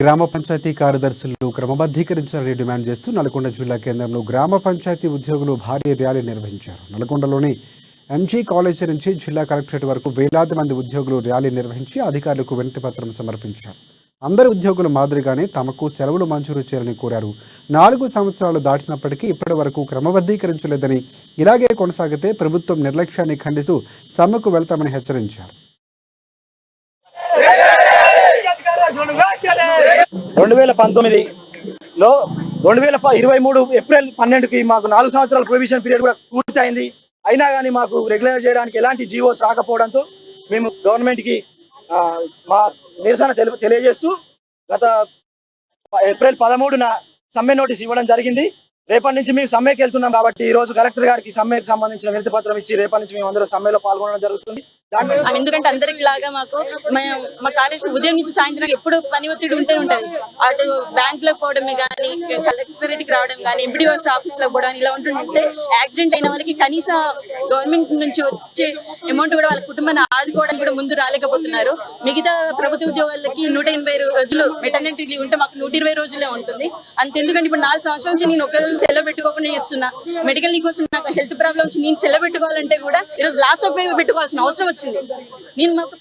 గ్రామ పంచాయతీ కార్యదర్శులు క్రమబద్ధీకరించాలని డిమాండ్ చేస్తూ నల్గొండ జిల్లా కేంద్రంలో గ్రామ పంచాయతీ ఉద్యోగులు భారీ ర్యాలీ నిర్వహించారు. నల్గొండలోని ఎంజీ కాలేజీ నుంచి జిల్లా కలెక్టరేట్ వరకు వేలాది మంది ఉద్యోగులు ర్యాలీ నిర్వహించి అధికారులకు వినతి పత్రం సమర్పించారు. అందరు ఉద్యోగుల మాదిరిగానే తమకు సెలవులు మంజూరు చేయాలని కోరారు. 4 సంవత్సరాలు దాటినప్పటికీ ఇప్పటి వరకు క్రమబద్ధీకరించలేదని, ఇలాగే కొనసాగితే ప్రభుత్వం నిర్లక్ష్యాన్ని ఖండిస్తూ సమ్మెకు వెళ్తామని హెచ్చరించారు. 2019లో 2023 ఏప్రిల్ 12కి మాకు 4 సంవత్సరాల ప్రొవిజన్ పీరియడ్ కూడా పూర్తయింది. అయినా కానీ మాకు రెగ్యులర్ చేయడానికి ఎలాంటి జీవోస్ రాకపోవడంతో మేము గవర్నమెంట్కి మా నిరసన తెలియజేస్తూ గత ఏప్రిల్ 13న సమ్మె నోటీస్ ఇవ్వడం జరిగింది. రేపటి నుంచి మేము సమ్మెకి వెళ్తున్నాం కాబట్టి ఈ రోజు కలెక్టర్ గారికి సమ్మెకి సంబంధించిన వినతి పత్రం ఇచ్చి రేపటి నుంచి మేము అందరం సమ్మెలో పాల్గొనడం జరుగుతుంది. ఎందుకంటే అందరికి లాగా మా కార్యదర్శి ఉదయం నుంచి సాయంత్రం ఎప్పుడు పని ఒత్తిడి ఉంటూనే ఉంటది. అటు బ్యాంకులకు పోవడమే కానీ, కలెక్టరేట్ కి రావడం కానీ, ఎంబీడీఓస్ ఆఫీస్ లో పోవడం ఇలా ఉంటుంటే యాక్సిడెంట్ అయిన వాళ్ళకి కనీస గవర్నమెంట్ నుంచి వచ్చే అమౌంట్ కూడా వాళ్ళ కుటుంబాన్ని ఆదుకోవడానికి కూడా ముందు రాలేకపోతున్నారు. మిగతా ప్రభుత్వ ఉద్యోగాలకి 180 రోజులు మెటర్నిటీ లీవ్ ఉంటే మాకు 120 రోజులే ఉంటుంది. అంతెందుకంటే ఇప్పుడు 4 సంవత్సరాల నుంచి నేను ఒక రోజు సెలవు పెట్టుకోకుండా చేస్తున్నా. మెడికల్ లీవ్ కోసం నాకు హెల్త్ ప్రాబ్లమ్ వచ్చి నేను సెలవు పెట్టుకోవాలంటే కూడా ఈరోజు లాస్ ఆఫ్ పే పెట్టుకోవాల్సిన అవసరం వచ్చింది. నేను మాకు